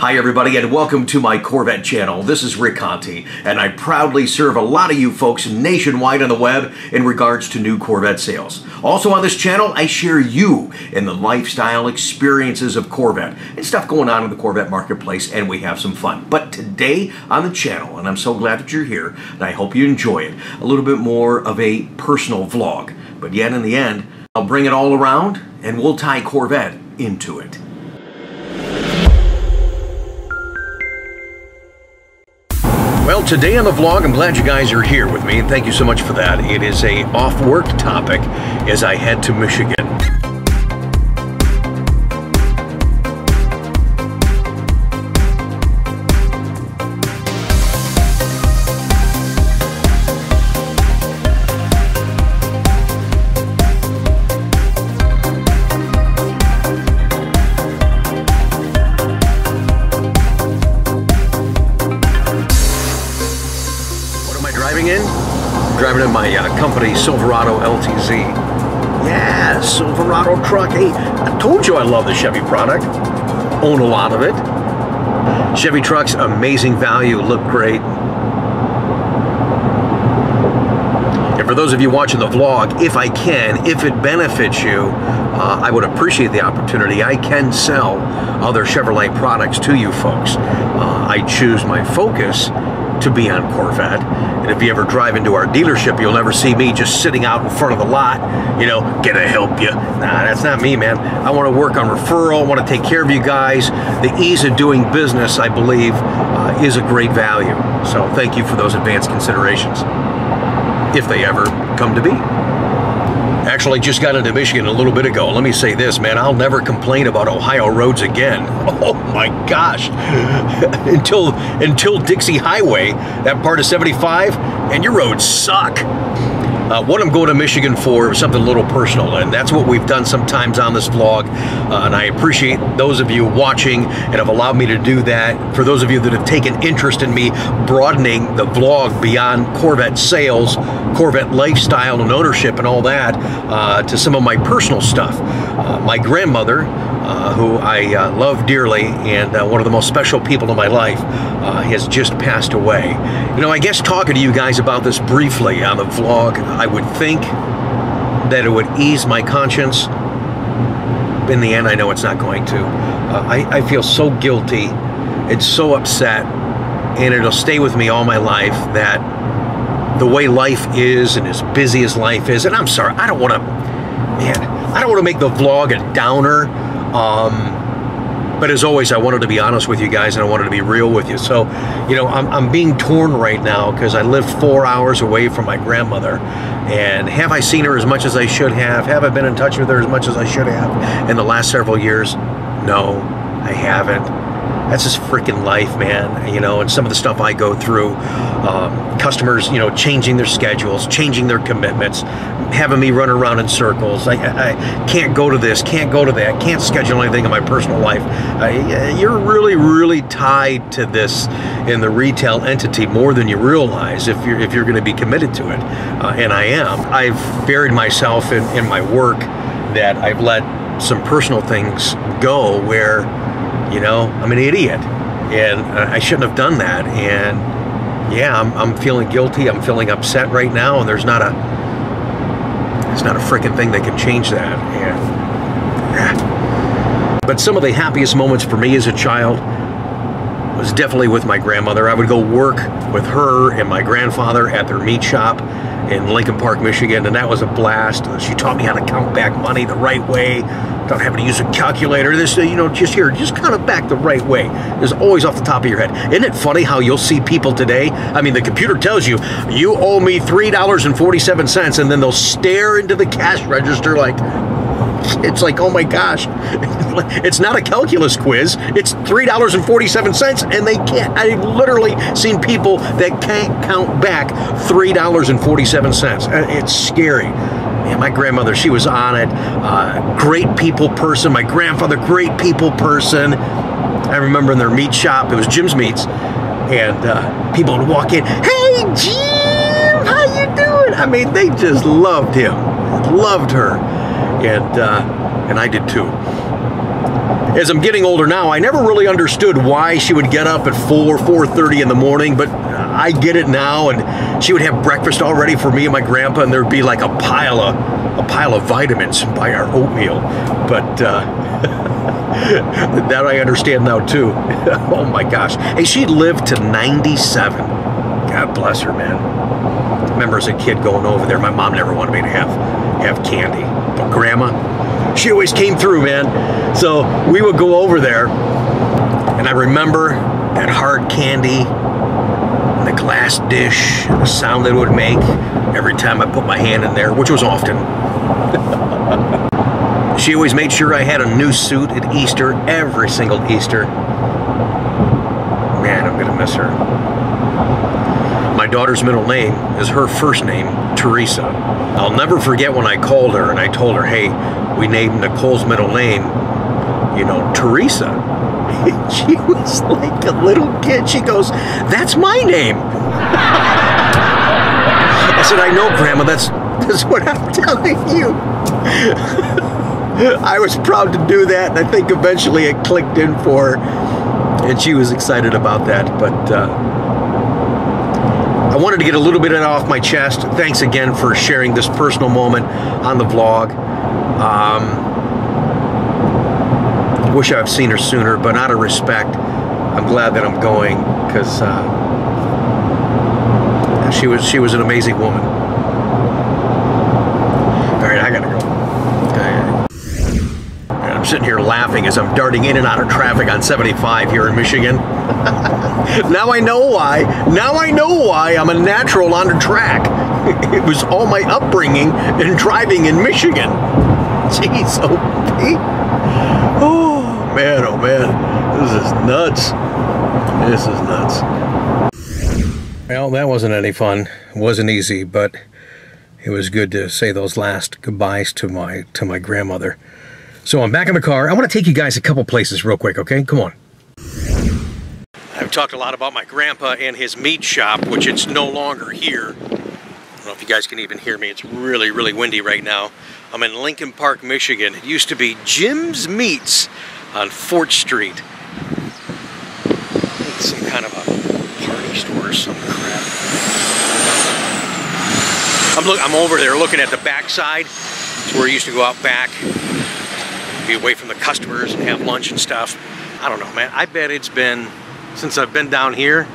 Hi everybody and welcome to my Corvette channel. This is Rick Conti and I proudly serve a lot of you folks nationwide on the web in regards to new Corvette sales. Also on this channel I share you in the lifestyle experiences of Corvette and stuff going on in the Corvette marketplace, and we have some fun. But today on the channel, and I'm so glad that you're here and I hope you enjoy it, a little bit more of a personal vlog. But yet in the end I'll bring it all around and we'll tie Corvette into it. Well, today on the vlog, I'm glad you guys are here with me, and thank you so much for that. It is a off-work topic as I head to Michigan. Driving in my company Silverado LTZ. Yeah, Silverado truck. Hey, I told you I love the Chevy product. Own a lot of it. Chevy trucks, amazing value, look great. And for those of you watching the vlog, if I can, if it benefits you, I would appreciate the opportunity. I can sell other Chevrolet products to you folks. I choose my focus to be on Corvette. And if you ever drive into our dealership, you'll never see me just sitting out in front of the lot, you know, can I help you? Nah, that's not me, man. I want to work on referral, I want to take care of you guys. The ease of doing business, I believe, is a great value. So thank you for those advanced considerations, if they ever come to be. Actually, just got into Michigan a little bit ago. Let me say this, man, I'll never complain about Ohio roads again. Oh my gosh. until Dixie Highway, that part of 75, and your roads suck. What I'm going to Michigan for is something a little personal, and that's what we've done sometimes on this vlog, and I appreciate those of you watching and have allowed me to do that. For those of you that have taken interest in me broadening the vlog beyond Corvette sales, Corvette lifestyle and ownership and all that, to some of my personal stuff. My grandmother, who I love dearly and one of the most special people in my life, has just passed away. You know, I guess talking to you guys about this briefly on the vlog, I would think that it would ease my conscience. In the end, I know it's not going to. I feel so guilty, it's so upset, and it'll stay with me all my life that the way life is and as busy as life is, and I'm sorry, I don't want to, man, I don't want to make the vlog a downer. But as always, I wanted to be honest with you guys and I wanted to be real with you. So, you know, I'm being torn right now because I live 4 hours away from my grandmother. And have I seen her as much as I should have? Have I been in touch with her as much as I should have in the last several years? No, I haven't. That's just freaking life, man. You know, and some of the stuff I go through, customers, you know, changing their schedules, changing their commitments, having me run around in circles. I can't go to this, can't go to that, can't schedule anything in my personal life. You're really, really tied to this in the retail entity more than you realize if you're going to be committed to it. And I am. I've buried myself in my work that I've let some personal things go where, you know, I'm an idiot and I shouldn't have done that. And yeah, I'm feeling guilty. I'm feeling upset right now, and there's not a freaking thing that can change that. And but some of the happiest moments for me as a child was definitely with my grandmother. I would go work with her and my grandfather at their meat shop in Lincoln Park, Michigan, and that was a blast. She taught me how to count back money the right way, without having to use a calculator. This, you know, just count it back the right way. It's always off the top of your head. Isn't it funny how you'll see people today? I mean, the computer tells you, you owe me $3.47, and then they'll stare into the cash register like, it's like, oh my gosh, it's not a calculus quiz, it's $3.47, and they can't. I've literally seen people that can't count back $3.47. It's scary. Man, my grandmother, she was on it. Great people person. My grandfather, great people person. I remember in their meat shop, it was Jim's Meats, and people would walk in, hey Jim, how you doing? I mean, they just loved him, loved her. And I did too. as I'm getting older now, I never really understood why she would get up at 4:30 in the morning, but I get it now. And she would have breakfast all ready for me and my grandpa, and there'd be like a pile of vitamins by our oatmeal. But that I understand now too. Oh my gosh. Hey, she lived to 97. God bless her, man. I remember as a kid going over there, my mom never wanted me to have candy. But Grandma, she always came through, man. So we would go over there, and I remember that hard candy and the glass dish, and the sound that it would make every time I put my hand in there, which was often. She always made sure I had a new suit at Easter, every single Easter. Man, I'm gonna miss her. My daughter's middle name is her first name, Teresa. I'll never forget when I called her and I told her, hey, we named Nicole's middle name, you know, Teresa. She was like a little kid. She goes, that's my name. I said, I know, Grandma, that's what I'm telling you. I was proud to do that, and I think eventually it clicked in for her, and she was excited about that. But I wanted to get a little bit of it off my chest. Thanks again for sharing this personal moment on the vlog. Wish I've seen her sooner, but out of respect, I'm glad that I'm going, because she was an amazing woman. All right, I gotta go. I'm sitting here laughing as I'm darting in and out of traffic on 75 here in Michigan. Now I know why. Now I know why I'm a natural on the track. It was all my upbringing and driving in Michigan. Jeez, oh, Pete. Oh, man, oh, man. This is nuts. This is nuts. Well, that wasn't any fun. It wasn't easy, but it was good to say those last goodbyes to my grandmother. So I'm back in the car. I want to take you guys a couple places real quick, okay? Come on. I've talked a lot about my grandpa and his meat shop, which it's no longer here. I don't know if you guys can even hear me. It's really, really windy right now. I'm in Lincoln Park, Michigan. It used to be Jim's Meats on 4th Street. It's some kind of a party store or some crap. I'm over there looking at the backside. It's where I used to go out back, be away from the customers and have lunch and stuff. I don't know, man. I bet it's been, since I've been down here,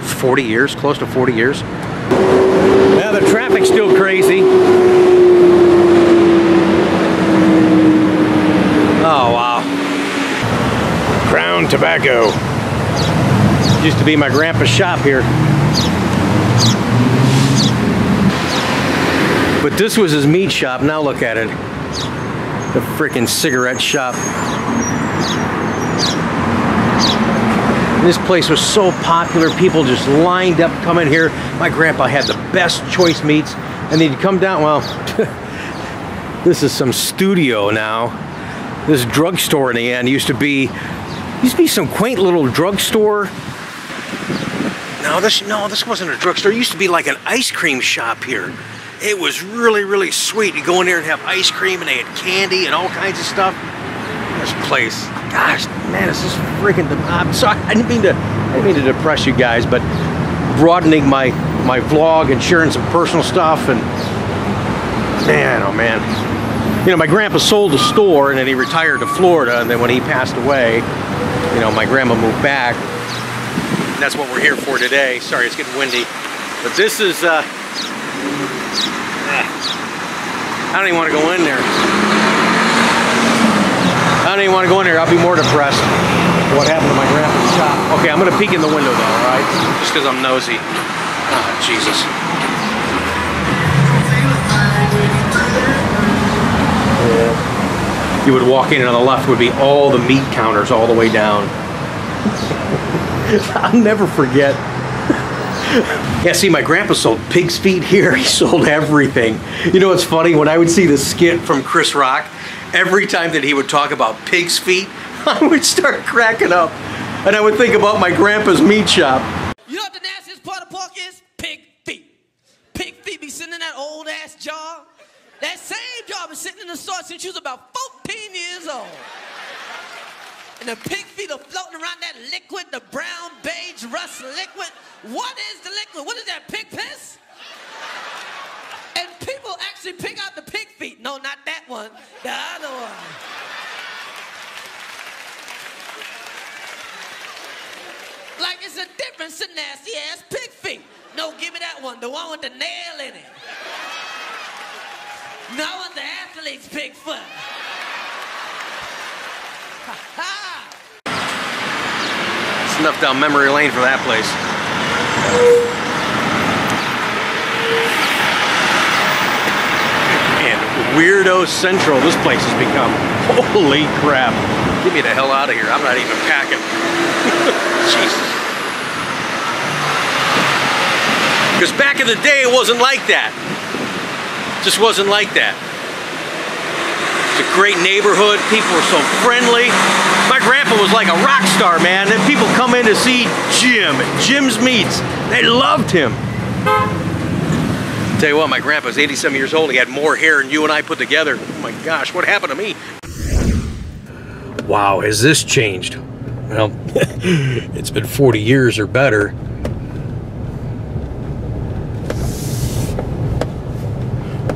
40 years, close to 40 years. Yeah, the traffic's still crazy. Oh, wow. Crown Tobacco. Used to be my grandpa's shop here. But this was his meat shop. Now look at it. The freaking cigarette shop. This place was so popular. People just lined up coming here. My grandpa had the best choice meats. And they'd come down, well, this is some studio now. This drugstore in the end used to be some quaint little drugstore. No, this wasn't a drugstore. It used to be like an ice cream shop here. It was really, really sweet. You go in there and have ice cream, and they had candy and all kinds of stuff. This place, gosh, man, this is freaking. I'm sorry, I didn't mean to depress you guys, but broadening my vlog and sharing some personal stuff, and man, oh man, you know, my grandpa sold the store, and then he retired to Florida, and then when he passed away, you know, my grandma moved back. And that's what we're here for today. Sorry, it's getting windy, but this is. I don't even want to go in there. I don't even want to go in there. I'll be more depressed. What happened to my grandpa's shop? Okay, I'm going to peek in the window though, all right? Just because I'm nosy. Oh, Jesus. Yeah. You would walk in and on the left would be all the meat counters all the way down. I'll never forget. Yeah, see, my grandpa sold pig's feet here. He sold everything. You know what's funny? When I would see the skit from Chris Rock, every time that he would talk about pig's feet, I would start cracking up. And I would think about my grandpa's meat shop. You know what the nastiest part of pork is? Pig feet. Pig feet be sitting in that old ass jar. That same jar been sitting in the store since you was about 14 years old. And the pig feet are floating around that liquid, the brown, beige, rust liquid. What is the liquid? What is that, pig piss? And people actually pick out the pig feet. No, not that one, the other one. Like it's a difference in nasty-ass pig feet. No, give me that one, the one with the nail in it. No, I want the athlete's pig foot. It's enough down memory lane for that place. And Weirdo Central, this place has become. Holy crap. Get me the hell out of here. I'm not even packing. Jesus. Because back in the day, it wasn't like that. Just wasn't like that. It's a great neighborhood. People were so friendly. My grandpa was like a rock star, man. Then people come in to see Jim at Jim's Meats. They loved him. Tell you what, my grandpa's 87 years old. He had more hair than you and I put together. Oh my gosh, what happened to me? Wow, has this changed? Well, it's been 40 years or better.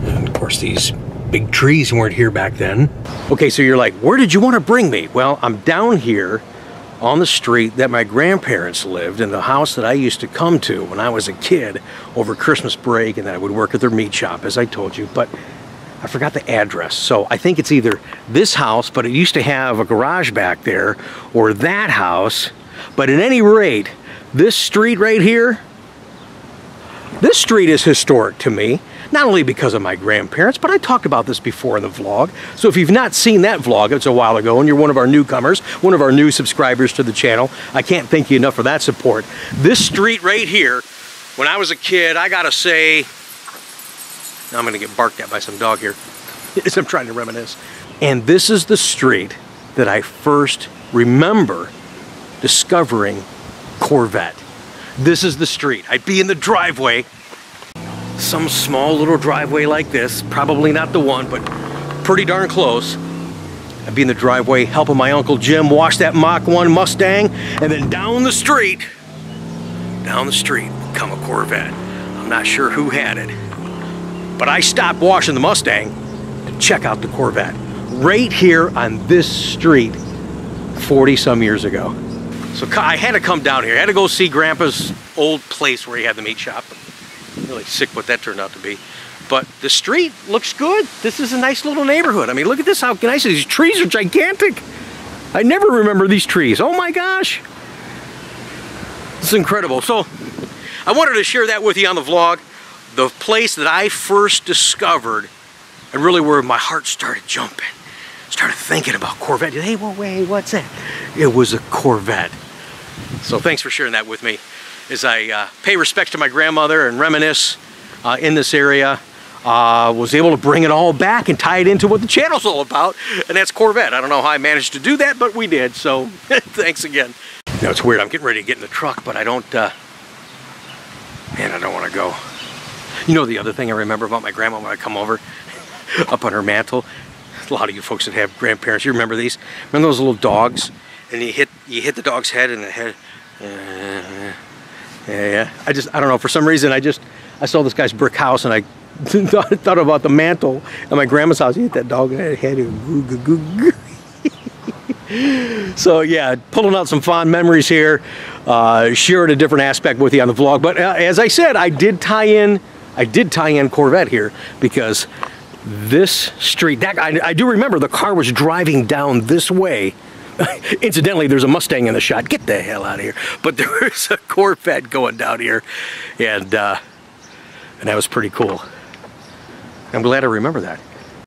And of course, these big trees weren't here back then. Okay, so you're like, where did you want to bring me? Well, I'm down here on the street that my grandparents lived, in the house that I used to come to when I was a kid over Christmas break, and then I would work at their meat shop, as I told you, but I forgot the address. So I think it's either this house, but it used to have a garage back there, or that house. But at any rate, this street right here, this street is historic to me. Not only because of my grandparents, but I talked about this before in the vlog. So if you've not seen that vlog, it's a while ago, and you're one of our newcomers, one of our new subscribers to the channel, I can't thank you enough for that support. This street right here, when I was a kid, I gotta say, I'm gonna get barked at by some dog here as I'm trying to reminisce. And this is the street that I first remember discovering Corvette. This is the street. I'd be in the driveway, some small little driveway like this, probably not the one, but pretty darn close. I'd be in the driveway helping my Uncle Jim wash that Mach 1 Mustang, and then down the street would come a Corvette. I'm not sure who had it, but I stopped washing the Mustang to check out the Corvette right here on this street 40 some years ago. So I had to come down here. I had to go see Grandpa's old place where he had the meat shop. Really sick what that turned out to be. But the street looks good. This is a nice little neighborhood. I mean, look at this, how nice. These trees are gigantic. I never remember these trees. Oh my gosh. This is incredible. So I wanted to share that with you on the vlog. The place that I first discovered, and really where my heart started jumping. Started thinking about Corvette. Hey, well, wait, what's that? It was a Corvette. So thanks for sharing that with me as I pay respects to my grandmother and reminisce in this area. Was able to bring it all back and tie it into what the channel's all about, and that's Corvette. I don't know how I managed to do that, but we did, so thanks again. You know, it's weird, I'm getting ready to get in the truck, but I don't, man, I don't want to go. You know the other thing I remember about my grandma when I come over, up on her mantle, a lot of you folks that have grandparents, you remember these? Remember those little dogs? And you hit the dog's head, and the head, yeah. I don't know, for some reason, I saw this guy's brick house, and I thought about the mantle at my grandma's house. You hit that dog in the head, So yeah, pulling out some fond memories here, sharing a different aspect with you on the vlog. But as I said, I did tie in Corvette here because this street, I do remember the car was driving down this way. Incidentally, there's a Mustang in the shot. Get the hell out of here. But there was a Corvette going down here, and that was pretty cool. I'm glad I remember that.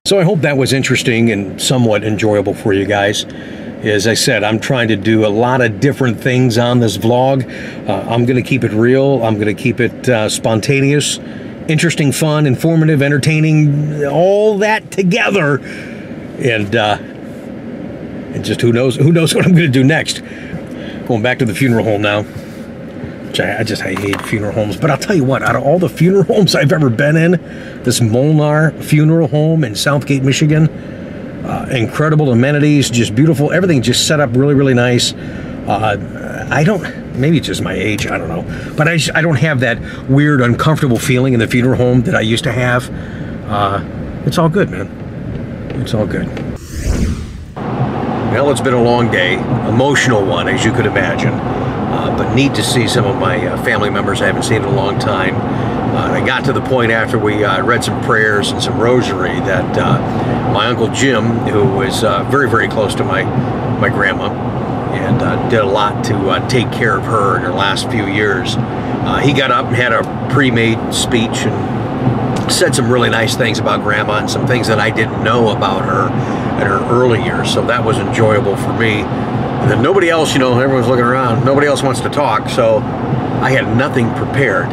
So I hope that was interesting and somewhat enjoyable for you guys. As I said, I'm trying to do a lot of different things on this vlog. I'm going to keep it real. I'm going to keep it spontaneous, interesting, fun, informative, entertaining, all that together. And just who knows what I'm going to do next. Going back to the funeral home now. I hate funeral homes, but I'll tell you what, out of all the funeral homes I've ever been in, this Molnar Funeral Home in Southgate, Michigan, incredible amenities, just beautiful. Everything just set up really, really nice. Maybe it's just my age, I don't know. But I don't have that weird, uncomfortable feeling in the funeral home that I used to have. It's all good, man. It's all good. Well, it's been a long day, emotional one, as you could imagine. But neat to see some of my family members I haven't seen in a long time. I got to the point after we read some prayers and some rosary that my Uncle Jim, who was very, very close to my grandma, and did a lot to take care of her in her last few years. He got up and had a pre-made speech and said some really nice things about Grandma and some things that I didn't know about her in her early years, so that was enjoyable for me. And then nobody else, you know, everyone's looking around, nobody else wants to talk, so I had nothing prepared.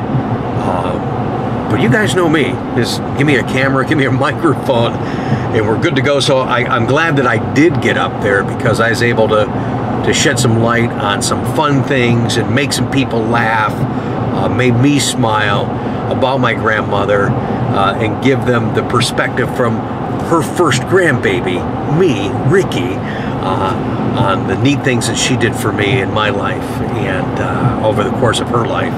But you guys know me. Just give me a camera, give me a microphone, and we're good to go. So I'm glad that I did get up there because I was able to shed some light on some fun things and make some people laugh, made me smile about my grandmother, and give them the perspective from her first grandbaby, me, Ricky, on the neat things that she did for me in my life and over the course of her life.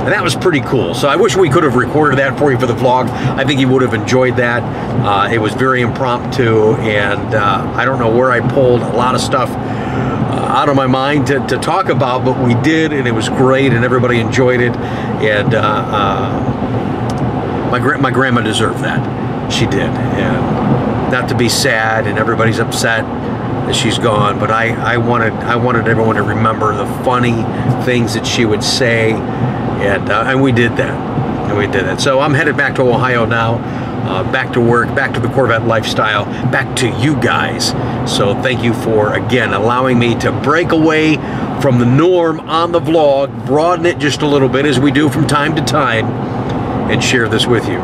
And that was pretty cool. So I wish we could have recorded that for you for the vlog. I think you would have enjoyed that. It was very impromptu, and I don't know where I pulled a lot of stuff out of my mind to talk about, but we did, and it was great, and everybody enjoyed it. And my grandma deserved that. She did. And not to be sad and everybody's upset that she's gone, but I wanted everyone to remember the funny things that she would say, and we did that. And we did that. So I'm headed back to Ohio now, back to work, back to the Corvette lifestyle, back to you guys. So thank you for, again, allowing me to break away from the norm on the vlog, broaden it just a little bit as we do from time to time, and share this with you.